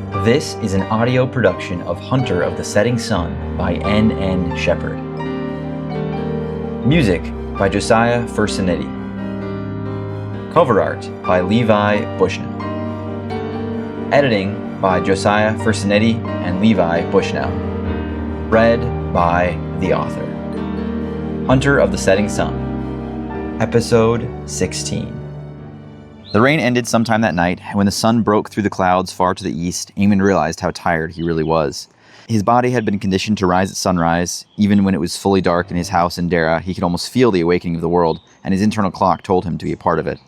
This is an audio production of Hunter of the Setting Sun by N.N. Shepherd. Music by Josiah Fursanetti. Cover art by Levi Bushnell. Editing by Josiah Fursanetti and Levi Bushnell. Read by the author. Hunter of the Setting Sun. Episode 16. The rain ended sometime that night, and when the sun broke through the clouds far to the east, Emmond realized how tired he really was. His body had been conditioned to rise at sunrise. Even when it was fully dark in his house in Dara, he could almost feel the awakening of the world, and his internal clock told him to be a part of it.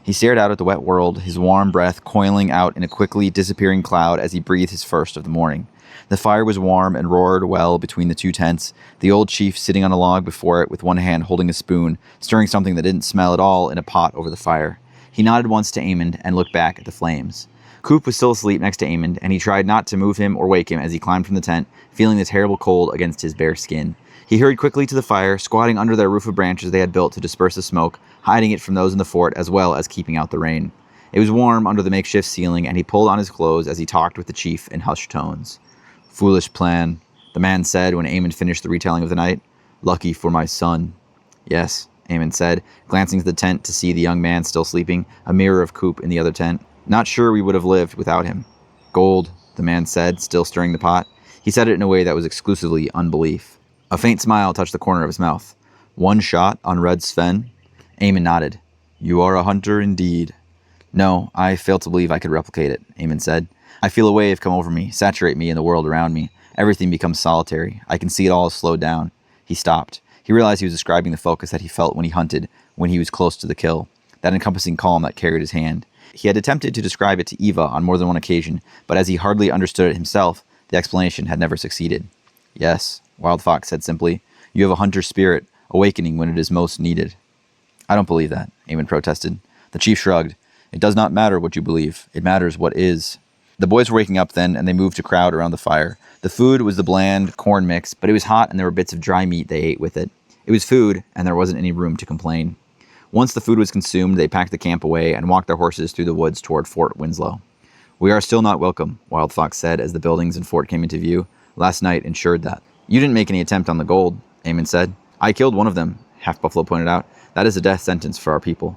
He stared out at the wet world, his warm breath coiling out in a quickly disappearing cloud as he breathed his first of the morning. The fire was warm and roared well between the two tents, the old chief sitting on a log before it with one hand holding a spoon, stirring something that didn't smell at all in a pot over the fire. He nodded once to Emmond and looked back at the flames. Coop was still asleep next to Emmond, and he tried not to move him or wake him as he climbed from the tent, feeling the terrible cold against his bare skin. He hurried quickly to the fire, squatting under their roof of branches they had built to disperse the smoke, hiding it from those in the fort as well as keeping out the rain. It was warm under the makeshift ceiling, and he pulled on his clothes as he talked with the chief in hushed tones. "Foolish plan," the man said when Emmond finished the retelling of the night. "Lucky for my son." "Yes," Emmond said, glancing to the tent to see the young man still sleeping, a mirror of Coop in the other tent. "Not sure we would have lived without him." "Gold," the man said, still stirring the pot. He said it in a way that was exclusively unbelief. A faint smile touched the corner of his mouth. "One shot on Red Sven?" Emmond nodded. "You are a hunter indeed." "No, I fail to believe I could replicate it," Emmond said. "I feel a wave come over me, saturate me and the world around me. Everything becomes solitary. I can see it all slowed down." He stopped. He realized he was describing the focus that he felt when he hunted, when he was close to the kill, that encompassing calm that carried his hand. He had attempted to describe it to Eva on more than one occasion, but as he hardly understood it himself, the explanation had never succeeded. "Yes," Wild Fox said simply, "you have a hunter's spirit, awakening when it is most needed." "I don't believe that," Emmond protested. The chief shrugged. "It does not matter what you believe. It matters what is." The boys were waking up then, and they moved to crowd around the fire. The food was the bland corn mix, but it was hot and there were bits of dry meat they ate with it. It was food, and there wasn't any room to complain. Once the food was consumed, they packed the camp away and walked their horses through the woods toward Fort Winslow. "We are still not welcome," Wild Fox said as the buildings and fort came into view. "Last night ensured that." "You didn't make any attempt on the gold," Emmond said. "I killed one of them," Half Buffalo pointed out. "That is a death sentence for our people."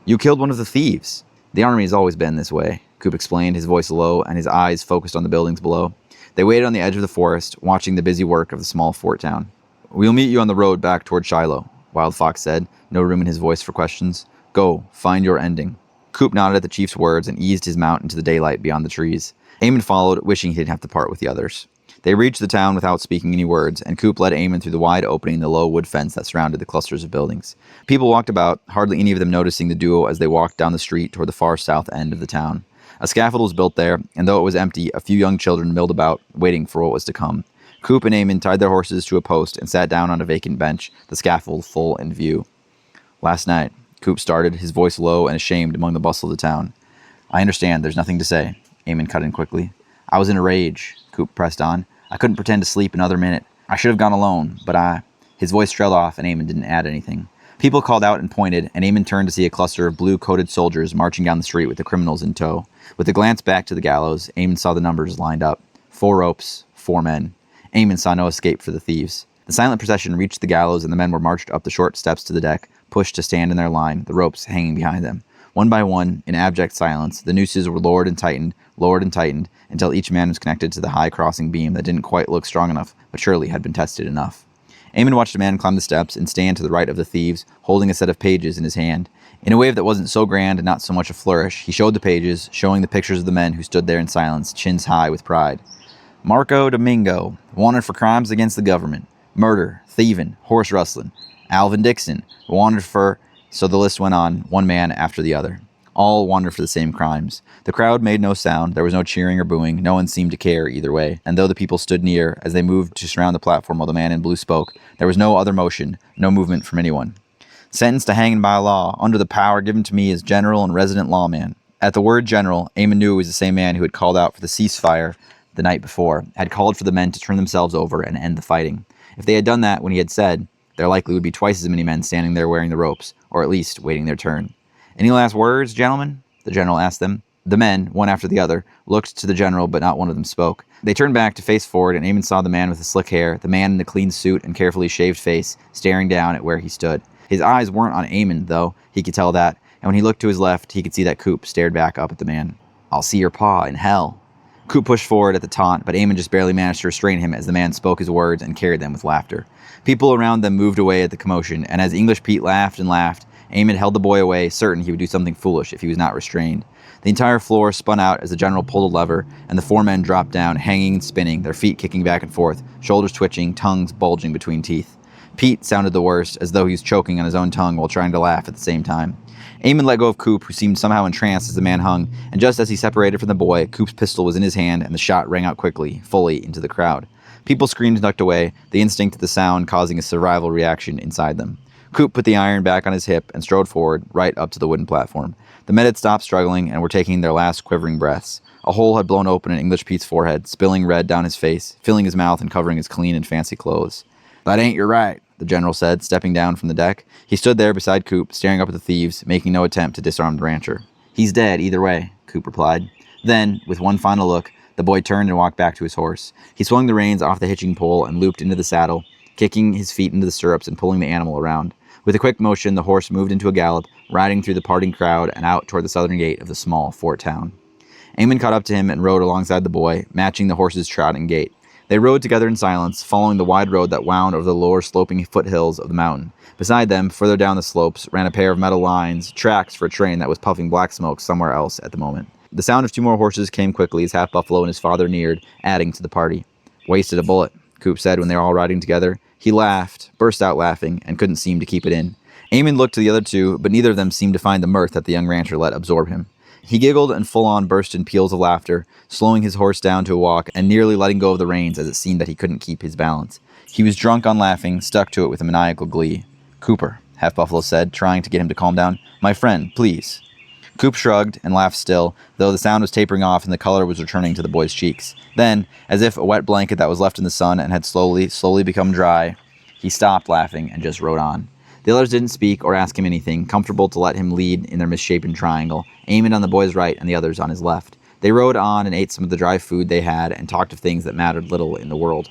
"You killed one of the thieves." "The army has always been this way," Coop explained, his voice low and his eyes focused on the buildings below. They waited on the edge of the forest, watching the busy work of the small fort town. "We'll meet you on the road back toward Shiloh," Wild Fox said, no room in his voice for questions. "Go, find your ending." Coop nodded at the chief's words and eased his mount into the daylight beyond the trees. Emmond followed, wishing he didn't have to part with the others. They reached the town without speaking any words, and Coop led Emmond through the wide opening in the low wood fence that surrounded the clusters of buildings. People walked about, hardly any of them noticing the duo as they walked down the street toward the far south end of the town. A scaffold was built there, and though it was empty, a few young children milled about, waiting for what was to come. Coop and Emmond tied their horses to a post and sat down on a vacant bench, the scaffold full in view. "Last night," Coop started, his voice low and ashamed among the bustle of the town. "I understand, there's nothing to say," Emmond cut in quickly. "I was in a rage," Coop pressed on. "I couldn't pretend to sleep another minute. I should have gone alone, but His voice trailed off and Emmond didn't add anything. People called out and pointed, and Emmond turned to see a cluster of blue-coated soldiers marching down the street with the criminals in tow. With a glance back to the gallows, Emmond saw the numbers lined up. 4 ropes, 4 men. Emmond saw no escape for the thieves. The silent procession reached the gallows, and the men were marched up the short steps to the deck, pushed to stand in their line, the ropes hanging behind them. One by one, in abject silence, the nooses were lowered and tightened, until each man was connected to the high crossing beam that didn't quite look strong enough, but surely had been tested enough. Emmond watched a man climb the steps and stand to the right of the thieves, holding a set of pages in his hand. In a wave that wasn't so grand and not so much a flourish, he showed the pages, showing the pictures of the men who stood there in silence, chins high with pride. Marco Domingo, wanted for crimes against the government. Murder, thieving, horse rustling. Alvin Dixon, wanted for... So the list went on, one man after the other. All wanted for the same crimes. The crowd made no sound, there was no cheering or booing, no one seemed to care either way, and though the people stood near, as they moved to surround the platform while the man in blue spoke, there was no other motion, no movement from anyone. "Sentenced to hanging by law, under the power given to me as general and resident lawman." At the word general, Emmond knew it was the same man who had called out for the ceasefire the night before, had called for the men to turn themselves over and end the fighting. If they had done that when he had said, there likely would be twice as many men standing there wearing the ropes, or at least waiting their turn. "Any last words, gentlemen?" the general asked them. The men, one after the other, looked to the general, but not one of them spoke. They turned back to face forward, and Emmond saw the man with the slick hair, the man in the clean suit and carefully shaved face, staring down at where he stood. His eyes weren't on Emmond, though, he could tell that, and when he looked to his left, he could see that Coop stared back up at the man. "I'll see your paw in hell." Coop pushed forward at the taunt, but Emmond just barely managed to restrain him as the man spoke his words and carried them with laughter. People around them moved away at the commotion, and as English Pete laughed and laughed, Emmond held the boy away, certain he would do something foolish if he was not restrained. The entire floor spun out as the general pulled a lever, and the four men dropped down, hanging and spinning, their feet kicking back and forth, shoulders twitching, tongues bulging between teeth. Pete sounded the worst, as though he was choking on his own tongue while trying to laugh at the same time. Emmond let go of Coop, who seemed somehow entranced as the man hung, and just as he separated from the boy, Coop's pistol was in his hand, and the shot rang out quickly, fully into the crowd. People screamed and ducked away, the instinct of the sound causing a survival reaction inside them. Coop put the iron back on his hip and strode forward, right up to the wooden platform. The men had stopped struggling and were taking their last quivering breaths. A hole had blown open in English Pete's forehead, spilling red down his face, filling his mouth and covering his clean and fancy clothes. "That ain't your right," the general said, stepping down from the deck. He stood there beside Coop, staring up at the thieves, making no attempt to disarm the rancher. "He's dead, either way," Coop replied. Then, with one final look, the boy turned and walked back to his horse. He swung the reins off the hitching pole and looped into the saddle, kicking his feet into the stirrups and pulling the animal around. With a quick motion, the horse moved into a gallop, riding through the parting crowd and out toward the southern gate of the small fort town. Emmond caught up to him and rode alongside the boy, matching the horse's trot and gait. They rode together in silence, following the wide road that wound over the lower sloping foothills of the mountain. Beside them, further down the slopes, ran a pair of metal lines, tracks for a train that was puffing black smoke somewhere else at the moment. The sound of two more horses came quickly as Half Buffalo and his father neared, adding to the party. "Wasted a bullet," Coop said when they were all riding together. He laughed, burst out laughing, and couldn't seem to keep it in. Emmond looked to the other two, but neither of them seemed to find the mirth that the young rancher let absorb him. He giggled and full-on burst in peals of laughter, slowing his horse down to a walk and nearly letting go of the reins as it seemed that he couldn't keep his balance. He was drunk on laughing, stuck to it with a maniacal glee. "Cooper," Half Buffalo said, trying to get him to calm down. "My friend, please." Coop shrugged and laughed still, though the sound was tapering off and the color was returning to the boy's cheeks. Then, as if a wet blanket that was left in the sun and had slowly become dry, he stopped laughing and just rode on. The others didn't speak or ask him anything, comfortable to let him lead in their misshapen triangle, Emmond on the boy's right and the others on his left. They rode on and ate some of the dry food they had and talked of things that mattered little in the world.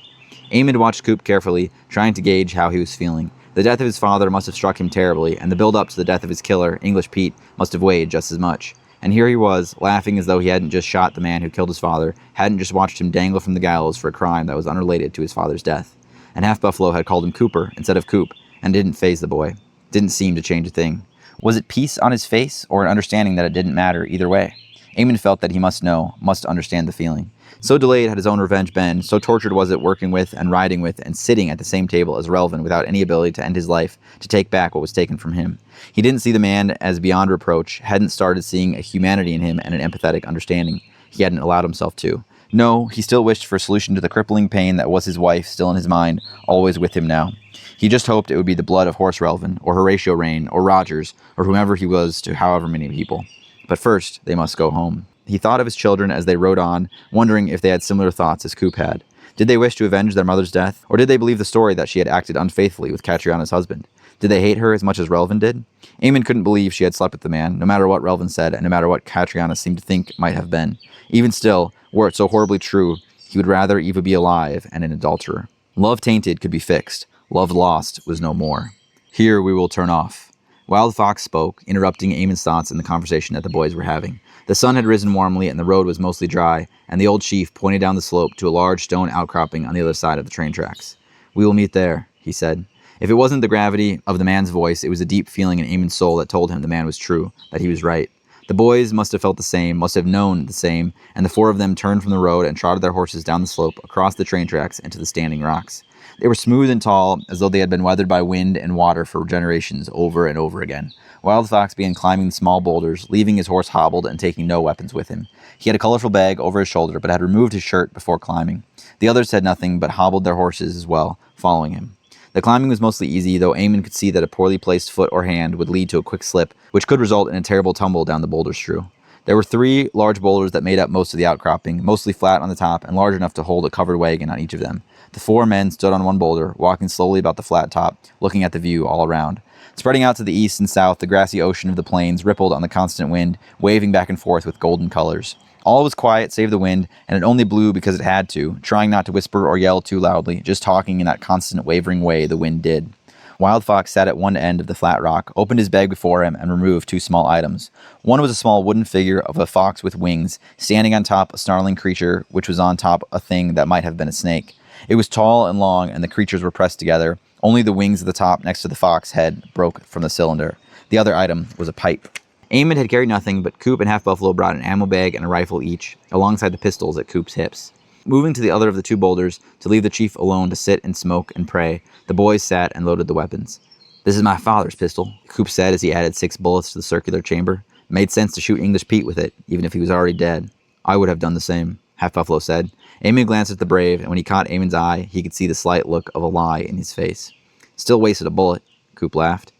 Emmond watched Coop carefully, trying to gauge how he was feeling. The death of his father must have struck him terribly, and the build-up to the death of his killer, English Pete, must have weighed just as much. And here he was, laughing as though he hadn't just shot the man who killed his father, hadn't just watched him dangle from the gallows for a crime that was unrelated to his father's death. And Half Buffalo had called him Cooper instead of Coop, and didn't faze the boy. Didn't seem to change a thing. Was it peace on his face, or an understanding that it didn't matter either way? Emmond felt that he must know, must understand the feeling. So delayed had his own revenge been, so tortured was it working with and riding with and sitting at the same table as Relvin without any ability to end his life, to take back what was taken from him. He didn't see the man as beyond reproach, hadn't started seeing a humanity in him and an empathetic understanding. He hadn't allowed himself to. No, he still wished for a solution to the crippling pain that was his wife still in his mind, always with him now. He just hoped it would be the blood of Horse Relvin, or Horatio Rain, or Rogers, or whomever he was to however many people. But first, they must go home. He thought of his children as they rode on, wondering if they had similar thoughts as Coop had. Did they wish to avenge their mother's death, or did they believe the story that she had acted unfaithfully with Catriana's husband? Did they hate her as much as Relvin did? Emmond couldn't believe she had slept with the man, no matter what Relvin said, and no matter what Catriana seemed to think might have been. Even still, were it so horribly true, he would rather Eva be alive and an adulterer. Love tainted could be fixed. Love lost was no more. Here we will turn off. Wild Fox spoke, interrupting Emmond's thoughts in the conversation that the boys were having. The sun had risen warmly and the road was mostly dry, and the old chief pointed down the slope to a large stone outcropping on the other side of the train tracks. "We will meet there," he said. If it wasn't the gravity of the man's voice, it was a deep feeling in Emmond's soul that told him the man was true, that he was right. The boys must have felt the same, must have known the same, and the four of them turned from the road and trotted their horses down the slope, across the train tracks, into the standing rocks. They were smooth and tall, as though they had been weathered by wind and water for generations over and over again. Wild Fox began climbing the small boulders, leaving his horse hobbled and taking no weapons with him. He had a colorful bag over his shoulder, but had removed his shirt before climbing. The others said nothing, but hobbled their horses as well, following him. The climbing was mostly easy, though Emmond could see that a poorly placed foot or hand would lead to a quick slip, which could result in a terrible tumble down the boulder strew. There were 3 large boulders that made up most of the outcropping, mostly flat on the top and large enough to hold a covered wagon on each of them. The 4 men stood on one boulder, walking slowly about the flat top, looking at the view all around. Spreading out to the east and south, the grassy ocean of the plains rippled on the constant wind, waving back and forth with golden colors. All was quiet save the wind, and it only blew because it had to, trying not to whisper or yell too loudly, just talking in that constant wavering way the wind did. Wild Fox sat at one end of the flat rock, opened his bag before him, and removed two small items. One was a small wooden figure of a fox with wings, standing on top a snarling creature which was on top a thing that might have been a snake. It was tall and long, and the creatures were pressed together. Only the wings at the top next to the fox head broke from the cylinder. The other item was a pipe. Emmond had carried nothing, but Coop and Half Buffalo brought an ammo bag and a rifle each, alongside the pistols at Coop's hips. Moving to the other of the two boulders, to leave the chief alone to sit and smoke and pray, the boys sat and loaded the weapons. "This is my father's pistol," Coop said as he added 6 bullets to the circular chamber. It made sense to shoot English Pete with it, even if he was already dead. "I would have done the same," Half Buffalo said. Emmond glanced at the brave, and when he caught Emmond's eye, he could see the slight look of a lie in his face. "Still wasted a bullet," Coop laughed.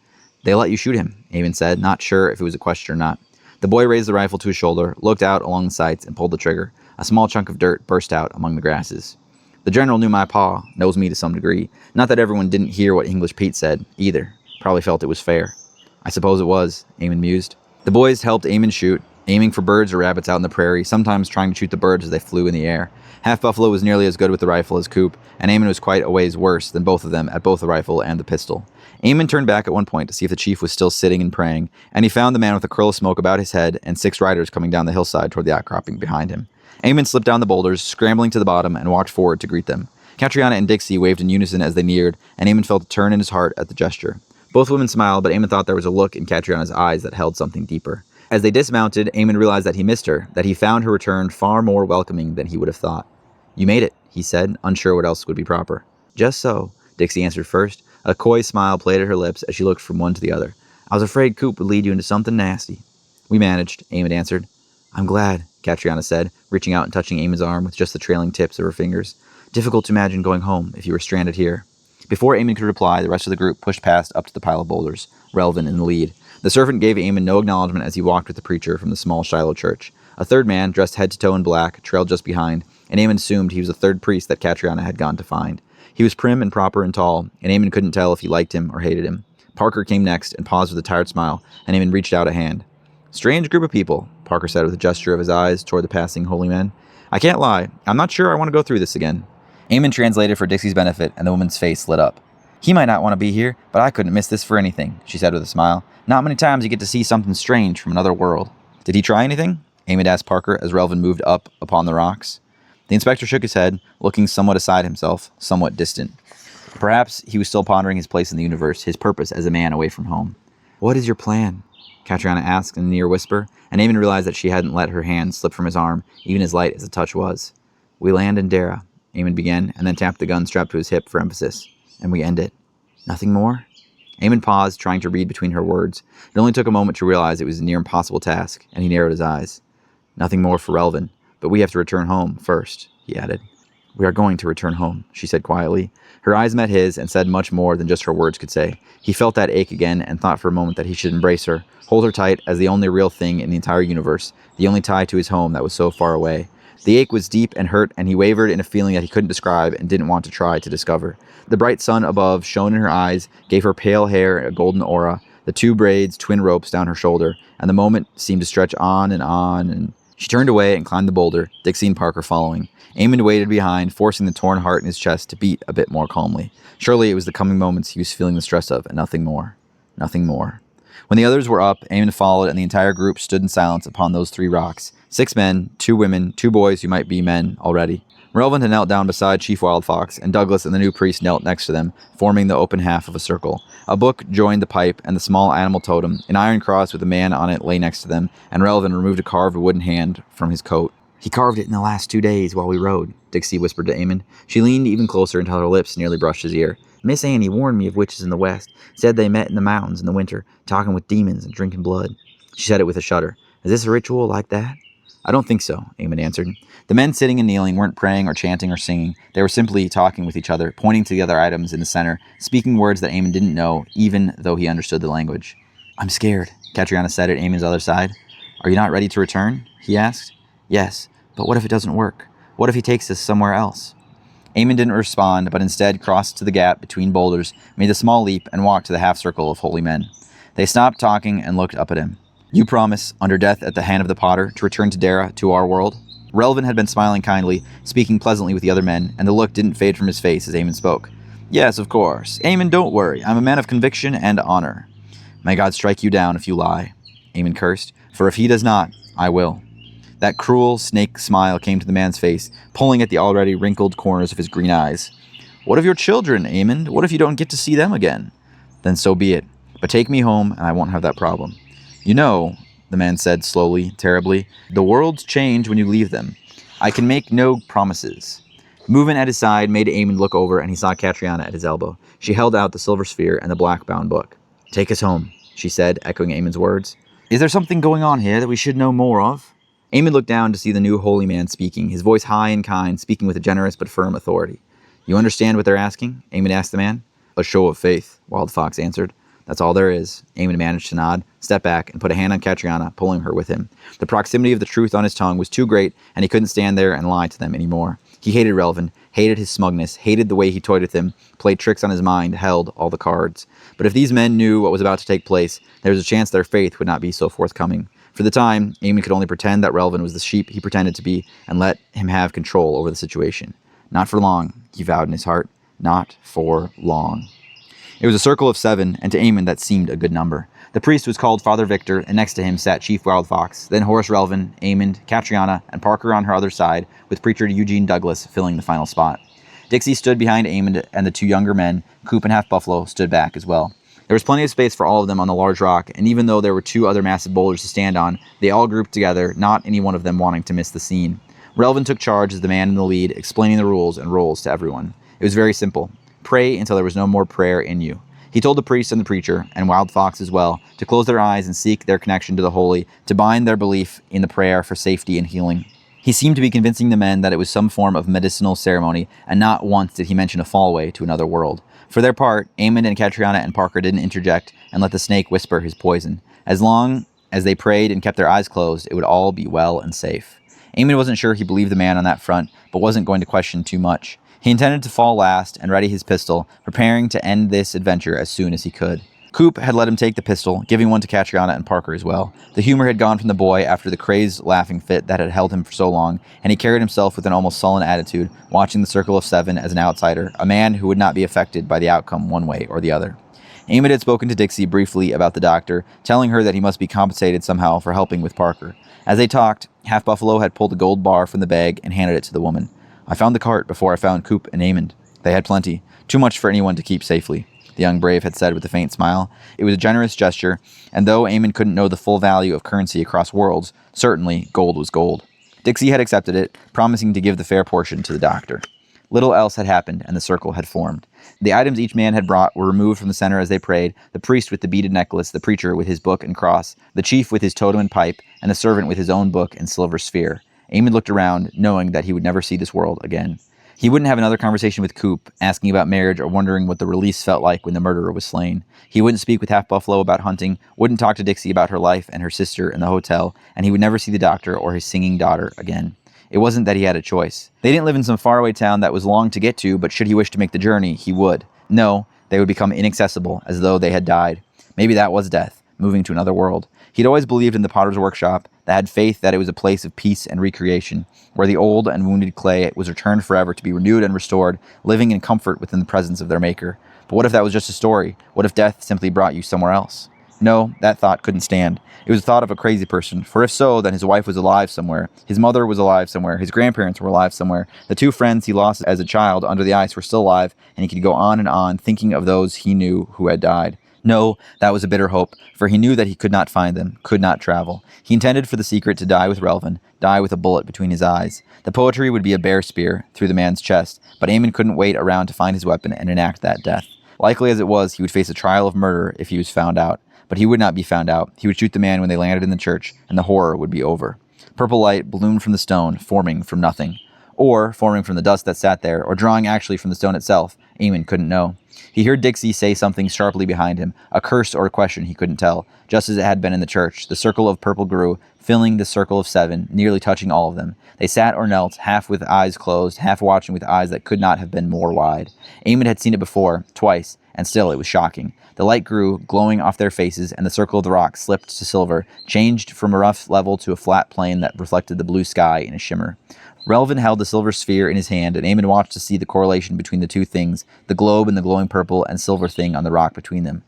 "They let you shoot him," Emmond said, not sure if it was a question or not. The boy raised the rifle to his shoulder, looked out along the sights, and pulled the trigger. A small chunk of dirt burst out among the grasses. "The general knew my pa, knows me to some degree. Not that everyone didn't hear what English Pete said, either. Probably felt it was fair." "I suppose it was," Emmond mused. The boys helped Emmond shoot, aiming for birds or rabbits out in the prairie, sometimes trying to shoot the birds as they flew in the air. Half Buffalo was nearly as good with the rifle as Coop, and Emmond was quite a ways worse than both of them at both the rifle and the pistol. Emmond turned back at one point to see if the chief was still sitting and praying, and he found the man with a curl of smoke about his head and 6 riders coming down the hillside toward the outcropping behind him. Emmond slipped down the boulders, scrambling to the bottom, and walked forward to greet them. Catriona and Dixie waved in unison as they neared, and Emmond felt a turn in his heart at the gesture. Both women smiled, but Emmond thought there was a look in Catriona's eyes that held something deeper. As they dismounted, Emmond realized that he missed her, that he found her return far more welcoming than he would have thought. "You made it," he said, unsure what else would be proper. "Just so," Dixie answered first. A coy smile played at her lips as she looked from one to the other. "I was afraid Coop would lead you into something nasty." "We managed," Emmond answered. "I'm glad," Catriona said, reaching out and touching Emmond's arm with just the trailing tips of her fingers. "Difficult to imagine going home if you were stranded here." Before Emmond could reply, the rest of the group pushed past up to the pile of boulders, Relvin in the lead. The servant gave Emmond no acknowledgement as he walked with the preacher from the small Shiloh church. A third man, dressed head to toe in black, trailed just behind, and Emmond assumed he was the third priest that Catriona had gone to find. He was prim and proper and tall, and Emmond couldn't tell if he liked him or hated him. Parker came next and paused with a tired smile, and Emmond reached out a hand. "Strange group of people," Parker said with a gesture of his eyes toward the passing holy men. "I can't lie, I'm not sure I want to go through this again." Emmond translated for Dixie's benefit, and the woman's face lit up. "He might not want to be here, but I couldn't miss this for anything," she said with a smile. "Not many times you get to see something strange from another world." "Did he try anything?" Emmond asked Parker as Relvin moved up upon the rocks. The inspector shook his head, looking somewhat aside himself, somewhat distant. Perhaps he was still pondering his place in the universe, his purpose as a man away from home. "What is your plan?" Catriona asked in a near whisper, and Emmond realized that she hadn't let her hand slip from his arm, even as light as the touch was. "We land in Dara," Emmond began, and then tapped the gun strapped to his hip for emphasis. "And we end it. Nothing more?" Emmond paused, trying to read between her words. It only took a moment to realize it was a near impossible task, and he narrowed his eyes. "Nothing more for Relvin, but we have to return home first," he added. "We are going to return home," she said quietly. Her eyes met his and said much more than just her words could say. He felt that ache again and thought for a moment that he should embrace her, hold her tight as the only real thing in the entire universe, the only tie to his home that was so far away. The ache was deep and hurt, and he wavered in a feeling that he couldn't describe and didn't want to try to discover. The bright sun above shone in her eyes, gave her pale hair a golden aura, the 2 braids twin ropes down her shoulder, and the moment seemed to stretch on, and she turned away and climbed the boulder, Dixie and Parker following. Emmond waited behind, forcing the torn heart in his chest to beat a bit more calmly. Surely it was the coming moments he was feeling the stress of, and nothing more. Nothing more. When the others were up, Emmond followed, and the entire group stood in silence upon those 3 rocks. 6 men, 2 women, 2 boys who might be men already. Relvin had knelt down beside Chief Wild Fox, and Douglas and the new priest knelt next to them, forming the open half of a circle. A book joined the pipe and the small animal totem. An iron cross with a man on it lay next to them, and Relvin removed a carved wooden hand from his coat. "He carved it in the last 2 days while we rode," Dixie whispered to Emmond. She leaned even closer until her lips nearly brushed his ear. "Miss Annie warned me of witches in the West. Said they met in the mountains in the winter, talking with demons and drinking blood." She said it with a shudder. "Is this a ritual like that?" "I don't think so," Emmond answered. The men sitting and kneeling weren't praying or chanting or singing. They were simply talking with each other, pointing to the other items in the center, speaking words that Emmond didn't know, even though he understood the language. "I'm scared," Catriona said at Emmond's other side. "Are you not ready to return?" he asked. "Yes, but what if it doesn't work? What if he takes us somewhere else?" Emmond didn't respond, but instead crossed to the gap between boulders, made a small leap, and walked to the half-circle of holy men. They stopped talking and looked up at him. "You promise, under death at the hand of the potter, to return to Dara, to our world?" Relvin had been smiling kindly, speaking pleasantly with the other men, and the look didn't fade from his face as Emmond spoke. "Yes, of course. Emmond, don't worry. I'm a man of conviction and honor." "May God strike you down if you lie," Emmond cursed, "for if he does not, I will." That cruel snake smile came to the man's face, pulling at the already wrinkled corners of his green eyes. "What of your children, Emmond? What if you don't get to see them again?" "Then so be it. But take me home, and I won't have that problem." "You know," the man said slowly, terribly, "the worlds change when you leave them. I can make no promises." Movement at his side made Emmond look over, and he saw Catriona at his elbow. She held out the silver sphere and the black-bound book. "Take us home," she said, echoing Emmond's words. "Is there something going on here that we should know more of?" Emmond looked down to see the new holy man speaking, his voice high and kind, speaking with a generous but firm authority. "You understand what they're asking?" Emmond asked the man. "A show of faith," Wild Fox answered. "That's all there is." Emmond managed to nod, step back, and put a hand on Catriona, pulling her with him. The proximity of the truth on his tongue was too great, and he couldn't stand there and lie to them anymore. He hated Relvin, hated his smugness, hated the way he toyed with him, played tricks on his mind, held all the cards. But if these men knew what was about to take place, there was a chance their faith would not be so forthcoming. For the time, Emmond could only pretend that Relvin was the sheep he pretended to be, and let him have control over the situation. Not for long, he vowed in his heart. Not for long. It was a circle of 7, and to Emmond that seemed a good number. The priest was called Father Victor, and next to him sat Chief Wild Fox, then Horace Relvin, Emmond, Catriona, and Parker on her other side, with preacher Eugene Douglas filling the final spot. Dixie stood behind Emmond, and the 2 younger men, Coop and Half Buffalo, stood back as well. There was plenty of space for all of them on the large rock, and even though there were 2 other massive boulders to stand on, they all grouped together, not any one of them wanting to miss the scene. Relvin took charge as the man in the lead, explaining the rules and roles to everyone. It was very simple. Pray until there was no more prayer in you. He told the priest and the preacher, and Wild Fox as well, to close their eyes and seek their connection to the holy, to bind their belief in the prayer for safety and healing. He seemed to be convincing the men that it was some form of medicinal ceremony, and not once did he mention a fallaway to another world. For their part, Emmond and Catriona and Parker didn't interject and let the snake whisper his poison. As long as they prayed and kept their eyes closed, it would all be well and safe. Emmond wasn't sure he believed the man on that front, but wasn't going to question too much. He intended to fall last and ready his pistol, preparing to end this adventure as soon as he could. Coop had let him take the pistol, giving one to Catriona and Parker as well. The humor had gone from the boy after the crazed laughing fit that had held him for so long, and he carried himself with an almost sullen attitude, watching the circle of 7 as an outsider, a man who would not be affected by the outcome one way or the other. Emmond had spoken to Dixie briefly about the doctor, telling her that he must be compensated somehow for helping with Parker. As they talked, Half Buffalo had pulled a gold bar from the bag and handed it to the woman. "I found the cart before I found Coop and Emmond. They had plenty, too much for anyone to keep safely," the young brave had said with a faint smile. It was a generous gesture, and though Emmond couldn't know the full value of currency across worlds, certainly gold was gold. Dixie had accepted it, promising to give the fair portion to the doctor. Little else had happened, and the circle had formed. The items each man had brought were removed from the center as they prayed, the priest with the beaded necklace, the preacher with his book and cross, the chief with his totem and pipe, and the servant with his own book and silver sphere. Emmond looked around, knowing that he would never see this world again. He wouldn't have another conversation with Coop, asking about marriage or wondering what the release felt like when the murderer was slain. He wouldn't speak with Half Buffalo about hunting, wouldn't talk to Dixie about her life and her sister in the hotel, and he would never see the doctor or his singing daughter again. It wasn't that he had a choice. They didn't live in some faraway town that was long to get to, but should he wish to make the journey, he would. No, they would become inaccessible, as though they had died. Maybe that was death, moving to another world. He'd always believed in the potter's workshop, that had faith that it was a place of peace and recreation, where the old and wounded clay was returned forever to be renewed and restored, living in comfort within the presence of their maker. But what if that was just a story? What if death simply brought you somewhere else? No, that thought couldn't stand. It was the thought of a crazy person, for if so, then his wife was alive somewhere, his mother was alive somewhere, his grandparents were alive somewhere, the 2 friends he lost as a child under the ice were still alive, and he could go on, thinking of those he knew who had died. No, that was a bitter hope, for he knew that he could not find them, could not travel. He intended for the secret to die with Relvin, die with a bullet between his eyes. The poetry would be a bear spear through the man's chest, but Emmond couldn't wait around to find his weapon and enact that death. Likely as it was, he would face a trial of murder if he was found out. But he would not be found out. He would shoot the man when they landed in the church, and the horror would be over. Purple light bloomed from the stone, forming from nothing. Or forming from the dust that sat there, or drawing actually from the stone itself, Emmond couldn't know. He heard Dixie say something sharply behind him, a curse or a question he couldn't tell, just as it had been in the church. The circle of purple grew, filling the circle of 7, nearly touching all of them. They sat or knelt, half with eyes closed, half watching with eyes that could not have been more wide. Emmond had seen it before, twice, and still it was shocking. The light grew, glowing off their faces, and the circle of the rock slipped to silver, changed from a rough level to a flat plain that reflected the blue sky in a shimmer. Relvin held the silver sphere in his hand, and Emmond watched to see the correlation between the two things, the globe and the glowing purple and silver thing on the rock between them.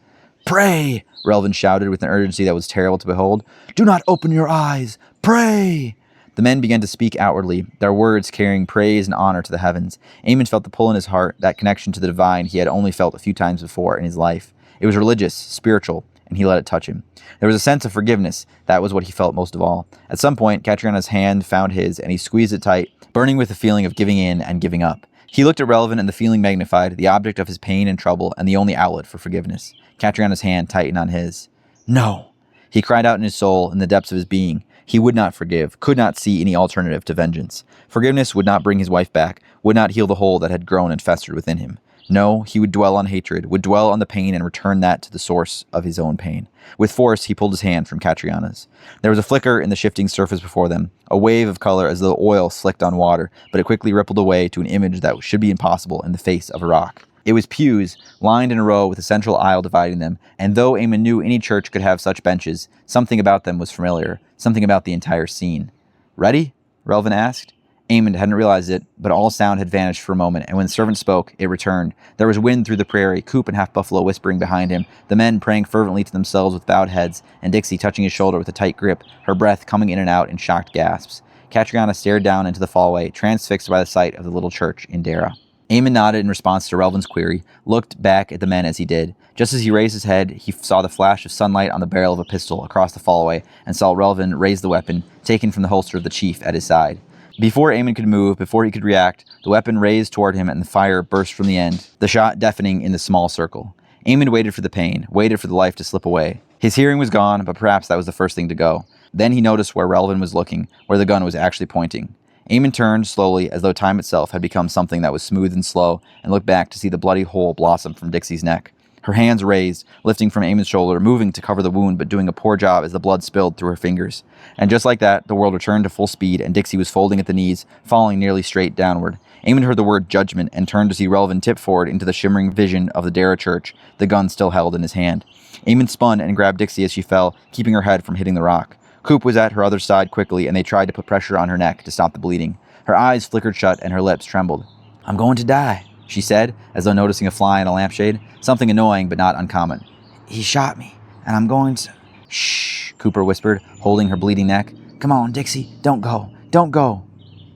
"Pray!" Relvin shouted with an urgency that was terrible to behold. "Do not open your eyes! Pray!" The men began to speak outwardly, their words carrying praise and honor to the heavens. Emmond felt the pull in his heart, that connection to the divine he had only felt a few times before in his life. It was religious, spiritual, and he let it touch him. There was a sense of forgiveness. That was what he felt most of all. At some point, Catriana's hand found his, and he squeezed it tight, burning with the feeling of giving in and giving up. He looked at Relvin, and the feeling magnified, the object of his pain and trouble, and the only outlet for forgiveness. Catriana's hand tightened on his. "No!" He cried out in his soul, in the depths of his being. He would not forgive, could not see any alternative to vengeance. Forgiveness would not bring his wife back, would not heal the hole that had grown and festered within him. No, he would dwell on hatred, would dwell on the pain and return that to the source of his own pain. With force, he pulled his hand from Catriana's. There was a flicker in the shifting surface before them, a wave of color as though oil slicked on water, but it quickly rippled away to an image that should be impossible in the face of a rock. It was pews, lined in a row with a central aisle dividing them, and though Emmond knew any church could have such benches, something about them was familiar, something about the entire scene. "Ready?" Relvin asked. Emmond hadn't realized it, but all sound had vanished for a moment, and when the servant spoke, it returned. There was wind through the prairie, Coop and Half-Buffalo whispering behind him, the men praying fervently to themselves with bowed heads, and Dixie touching his shoulder with a tight grip, her breath coming in and out in shocked gasps. Catriana stared down into the fallway, transfixed by the sight of the little church in Dara. Emmond nodded in response to Relvin's query, looked back at the men as he did. Just as he raised his head, he saw the flash of sunlight on the barrel of a pistol across the fallway, and saw Relvin raise the weapon, taken from the holster of the chief at his side. Before Emmond could move, before he could react, the weapon raised toward him and the fire burst from the end, the shot deafening in the small circle. Emmond waited for the pain, waited for the life to slip away. His hearing was gone, but perhaps that was the first thing to go. Then he noticed where Relvin was looking, where the gun was actually pointing. Emmond turned slowly, as though time itself had become something that was smooth and slow, and looked back to see the bloody hole blossom from Dixie's neck. Her hands raised, lifting from Emmond's shoulder, moving to cover the wound, but doing a poor job as the blood spilled through her fingers. And just like that, the world returned to full speed, and Dixie was folding at the knees, falling nearly straight downward. Emmond heard the word judgment, and turned to see Relvin tip forward into the shimmering vision of the Dara church, the gun still held in his hand. Emmond spun and grabbed Dixie as she fell, keeping her head from hitting the rock. Coop was at her other side quickly, and they tried to put pressure on her neck to stop the bleeding. Her eyes flickered shut, and her lips trembled. "I'm going to die," she said, as though noticing a fly in a lampshade, something annoying but not uncommon. "He shot me, and I'm going to—" "Shh," Cooper whispered, holding her bleeding neck. "Come on, Dixie, don't go, don't go."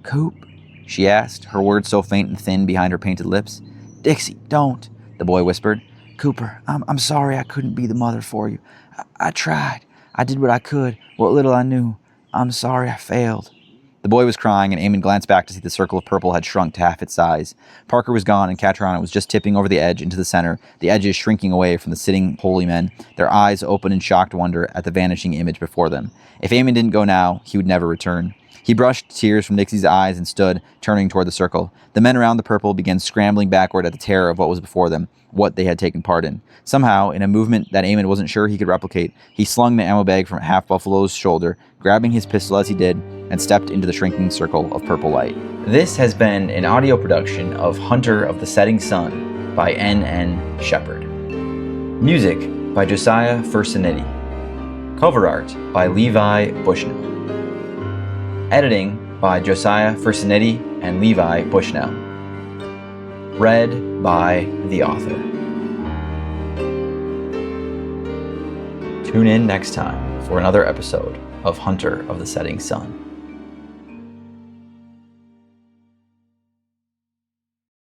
"Coop?" she asked, her words so faint and thin behind her painted lips. "Dixie, don't," the boy whispered. "Cooper, I'm sorry I couldn't be the mother for you. I tried. I did what I could, what little I knew. I'm sorry I failed." The boy was crying, and Emmond glanced back to see the circle of purple had shrunk to half its size. Parker was gone, and Catriana was just tipping over the edge into the center, the edges shrinking away from the sitting holy men, their eyes open in shocked wonder at the vanishing image before them. If Emmond didn't go now, he would never return. He brushed tears from Dixie's eyes and stood, turning toward the circle. The men around the purple began scrambling backward at the terror of what was before them, what they had taken part in. Somehow, in a movement that Emmond wasn't sure he could replicate, he slung the ammo bag from Half-Buffalo's shoulder, grabbing his pistol as he did, and stepped into the shrinking circle of purple light. This has been an audio production of Hunter of the Setting Sun by N.N. Shepard. Music by Josiah Fursanetti. Cover art by Levi Bushnell. Editing by Josiah Fursanetti and Levi Bushnell. Read by the author. Tune in next time for another episode of Hunter of the Setting Sun.